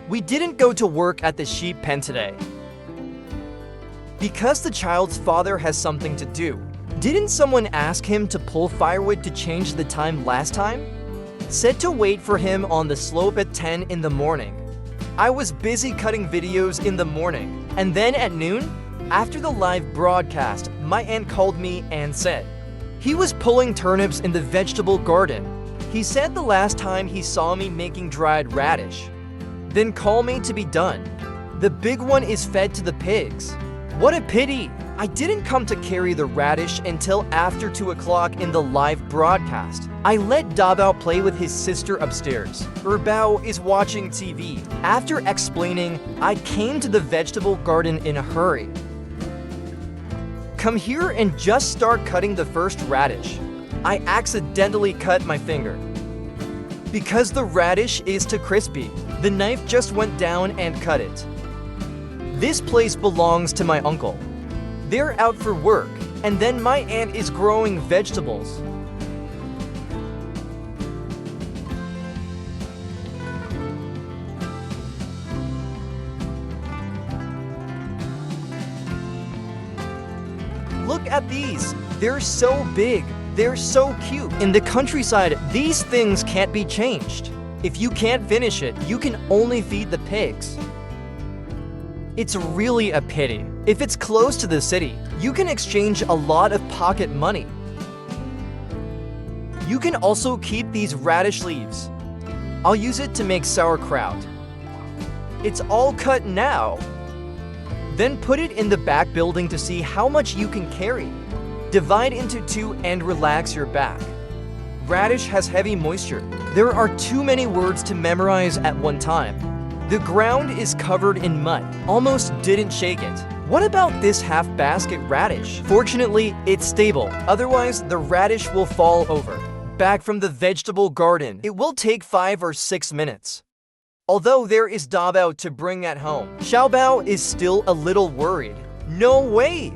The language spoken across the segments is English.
We didn't go to work at the sheep pen today because the child's father has something to do. Didn't someone ask him to pull firewood to change the time last time? Said to wait for him on the slope at 10 in the morning. I was busy cutting videos in the morning, and then at noon, after the live broadcast, my aunt called me and said he was pulling turnips in the vegetable garden. He said the last time he saw me making dried radish. Then call me to be done. The big one is fed to the pigs. What a pity! I didn't come to carry the radish until after 2 o'clock in the live broadcast. I let Dabao play with his sister upstairs. Erbao is watching TV. After explaining, I came to the vegetable garden in a hurry. Come here and just start cutting the first radish. I accidentally cut my finger. Because the radish is too crispy, the knife just went down and cut it. This place belongs to my uncle. They're out for work, and then my aunt is growing vegetables. Look at these. They're so big. They're so cute. In the countryside, these things can't be changed. If you can't finish it, you can only feed the pigs. It's really a pity. If it's close to the city, you can exchange a lot of pocket money. You can also keep these radish leaves. I'll use it to make sauerkraut. It's all cut now. Then put it in the back building to see how much you can carry. Divide into 2 and relax your back. Radish has heavy moisture. There are too many words to memorize at one time. The ground is covered in mud. Almost didn't shake it. What about this half-basket radish? Fortunately, it's stable. Otherwise, the radish will fall over. Back from the vegetable garden. It will take 5 or 6 minutes. Although there is Dabao to bring at home, Xiaobao is still a little worried. No way!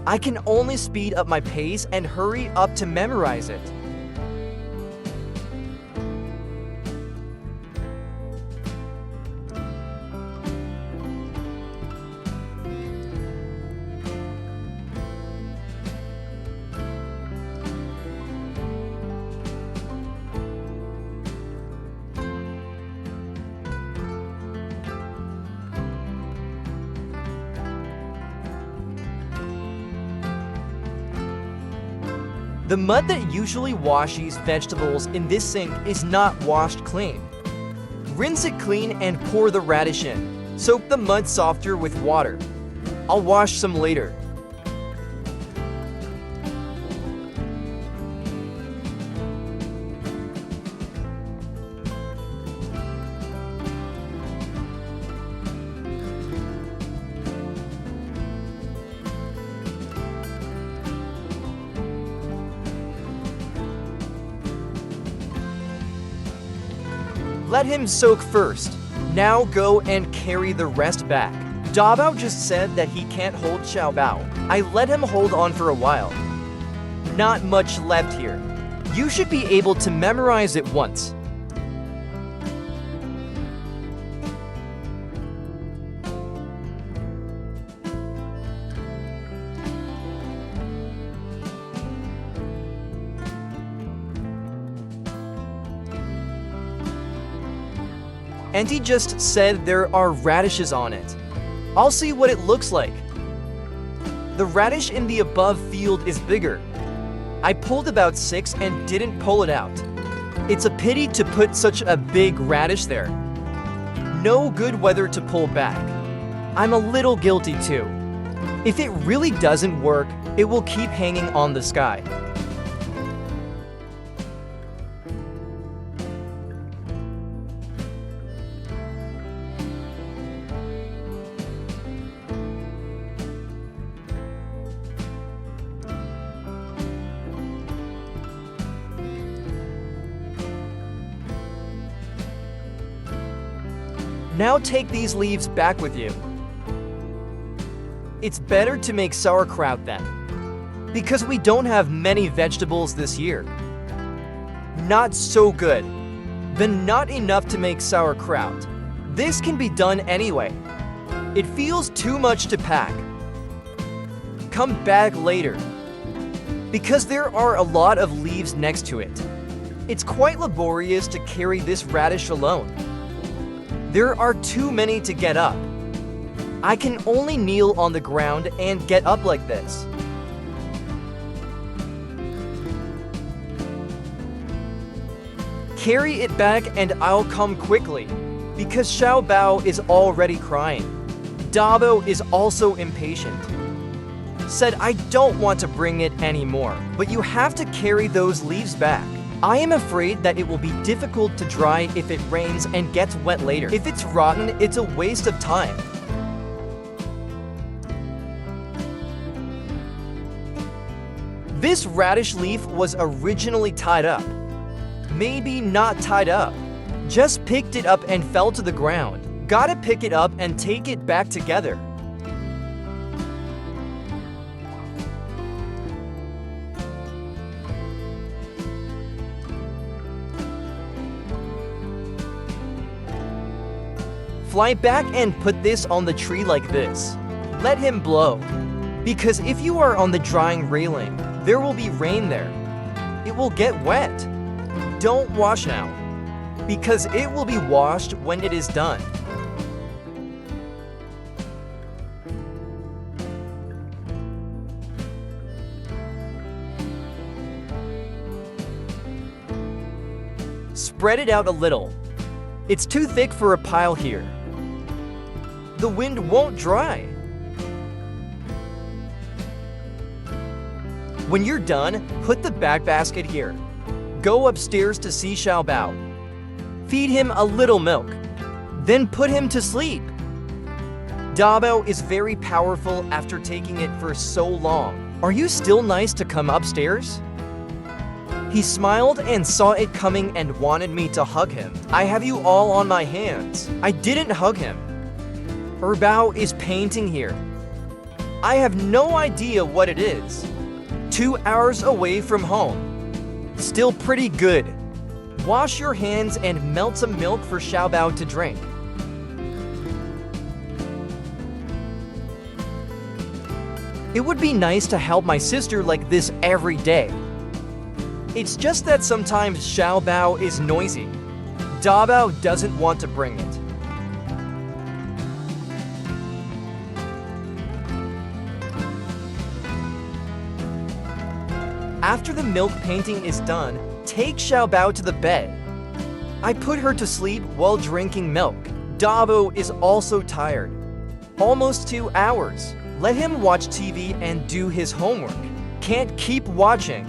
I can only speed up my pace and hurry up to memorize it. The mud that usually washes vegetables in this sink is not washed clean. Rinse it clean and pour the radish in. Soak the mud softer with water. I'll wash some later. Let him soak first. Now go and carry the rest back. Dabao just said that he can't hold Xiaobao. I let him hold on for a while. Not much left here. You should be able to memorize it once. Auntie just said there are radishes on it. I'll see what it looks like. The radish in the above field is bigger. I pulled about 6 and didn't pull it out. It's a pity to put such a big radish there. No good weather to pull back. I'm a little guilty too. If it really doesn't work, it will keep hanging on the sky. Now take these leaves back with you. It's better to make sauerkraut then, because we don't have many vegetables this year. Not so good. Then not enough to make sauerkraut. This can be done anyway. It feels too much to pack. Come back later. Because there are a lot of leaves next to it. It's quite laborious to carry this radish alone. There are too many to get up. I can only kneel on the ground and get up like this. Carry it back and I'll come quickly, because Xiao Bao is already crying. Dabo is also impatient. Said I don't want to bring it anymore, but you have to carry those leaves back. I am afraid that it will be difficult to dry if it rains and gets wet later. If it's rotten, it's a waste of time. This radish leaf was originally tied up. Maybe not tied up. Just picked it up and fell to the ground. Gotta pick it up and take it back together. Fly back and put this on the tree like this. Let him blow. Because if you are on the drying railing, there will be rain there. It will get wet. Don't wash now, because it will be washed when it is done. Spread it out a little. It's too thick for a pile here. The wind won't dry. When you're done, put the back basket here. Go upstairs to see Xiao Bao. Feed him a little milk. Then put him to sleep. Dabo is very powerful after taking it for so long. Are you still nice to come upstairs? He smiled and saw it coming and wanted me to hug him. I have you all on my hands. I didn't hug him. Bao is painting here. I have no idea what it is. 2 hours away from home. Still pretty good. Wash your hands and melt some milk for Xiao Bao to drink. It would be nice to help my sister like this every day. It's just that sometimes Xiao Bao is noisy. Dabao doesn't want to bring it. After the milk painting is done, take Xiao Bao to the bed. I put her to sleep while drinking milk. Dabo is also tired. Almost 2 hours. Let him watch TV and do his homework. Can't keep watching.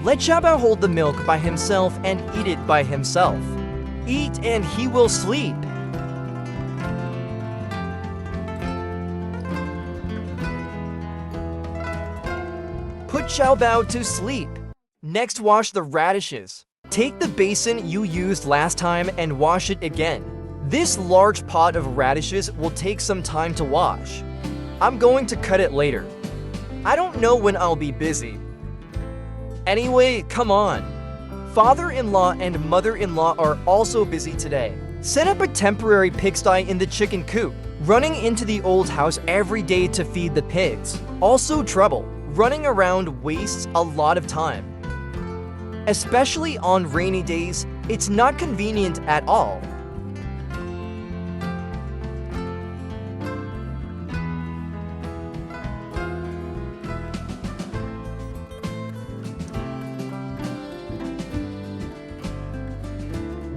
Let Xiao Bao hold the milk by himself and eat it by himself. Eat and he will sleep. Put Xiao Bao to sleep. Next, wash the radishes. Take the basin you used last time and wash it again. This large pot of radishes will take some time to wash. I'm going to cut it later. I don't know when I'll be busy. Anyway, come on. Father-in-law and mother-in-law are also busy today. Set up a temporary pigsty in the chicken coop. Running into the old house every day to feed the pigs. Also trouble. Running around wastes a lot of time. Especially on rainy days, it's not convenient at all.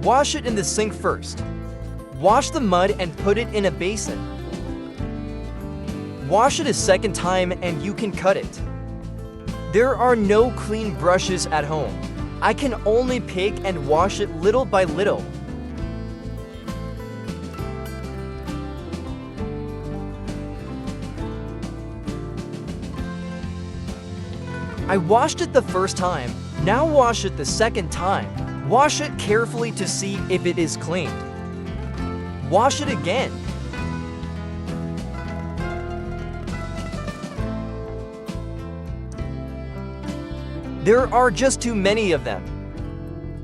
Wash it in the sink first. Wash the mud and put it in a basin. Wash it a second time and you can cut it. There are no clean brushes at home. I can only pick and wash it little by little. I washed it the first time, now wash it the second time. Wash it carefully to see if it is cleaned. Wash it again. There are just too many of them.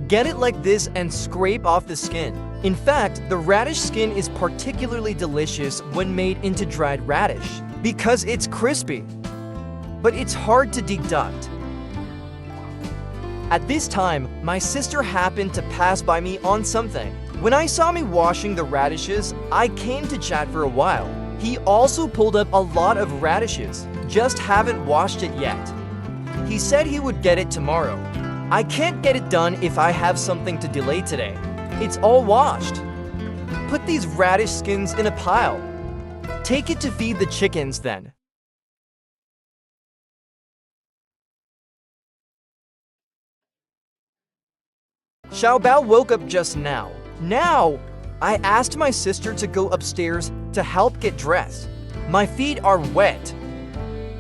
Get it like this and scrape off the skin. In fact, the radish skin is particularly delicious when made into dried radish because it's crispy, but it's hard to deduct. At this time, my sister happened to pass by me on something. When I saw me washing the radishes, I came to chat for a while. He also pulled up a lot of radishes, just haven't washed it yet. He said he would get it tomorrow. I can't get it done if I have something to delay today. It's all washed. Put these radish skins in a pile. Take it to feed the chickens then. Xiaobao woke up just now. Now! I asked my sister to go upstairs to help get dressed. My feet are wet.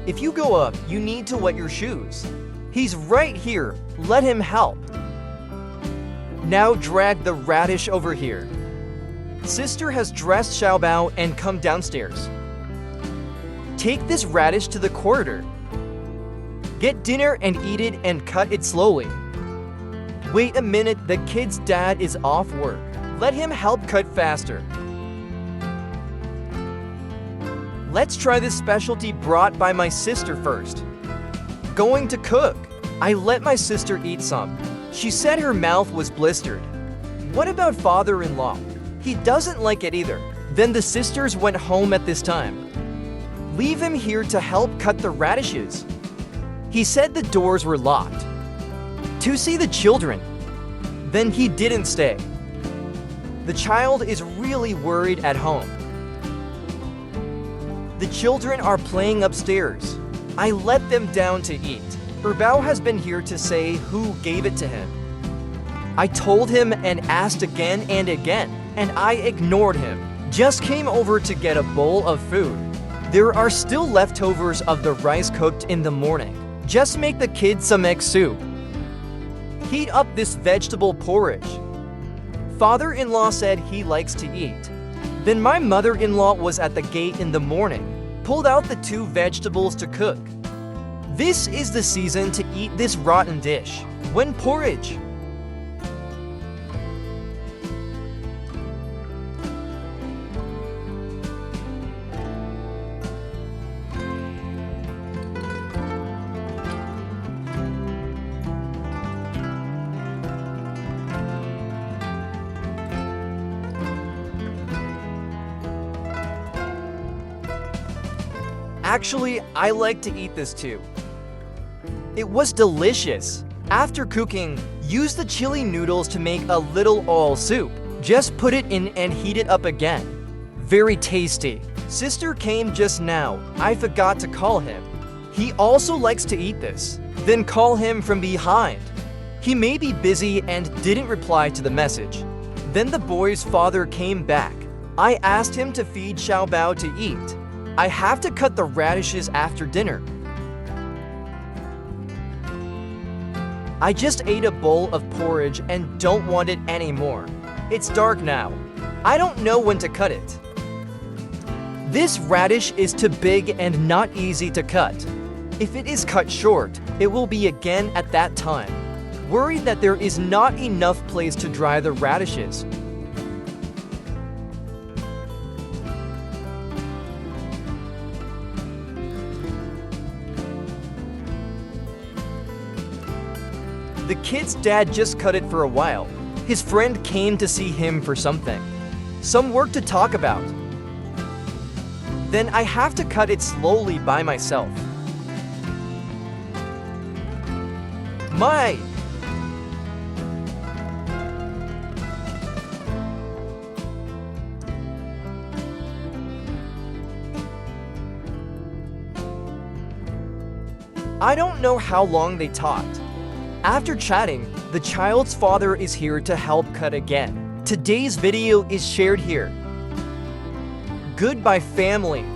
If you go up, you need to wet your shoes. He's right here. Let him help. Now drag the radish over here. Sister has dressed Xiaobao and come downstairs. Take this radish to the corridor. Get dinner and eat it and cut it slowly. Wait a minute, the kid's dad is off work. Let him help cut faster. Let's try this specialty brought by my sister first. Going to cook. I let my sister eat some. She said her mouth was blistered. What about father-in-law? He doesn't like it either. Then the sisters went home at this time. Leave him here to help cut the radishes. He said the doors were locked. To see the children. Then he didn't stay. The child is really worried at home. The children are playing upstairs. I let them down to eat. Erbao has been here to say who gave it to him. I told him and asked again and again, and I ignored him. Just came over to get a bowl of food. There are still leftovers of the rice cooked in the morning. Just make the kids some egg soup. Heat up this vegetable porridge. Father-in-law said he likes to eat. Then my mother-in-law was at the gate in the morning, pulled out the 2 vegetables to cook. This is the season to eat this rotten dish. When porridge. Actually, I like to eat this too. It was delicious. After cooking, use the chili noodles to make a little oil soup. Just put it in and heat it up again. Very tasty. Sister came just now. I forgot to call him. He also likes to eat this. Then call him from behind. He may be busy and didn't reply to the message. Then the boy's father came back. I asked him to feed Xiaobao to eat. I have to cut the radishes after dinner. I just ate a bowl of porridge and don't want it anymore. It's dark now. I don't know when to cut it. This radish is too big and not easy to cut. If it is cut short, it will be again at that time. Worried that there is not enough place to dry the radishes. The kid's dad just cut it for a while. His friend came to see him for something. Some work to talk about. Then I have to cut it slowly by myself. I don't know how long they talked. After chatting, the child's father is here to help cut again. Today's video is shared here. Goodbye, family.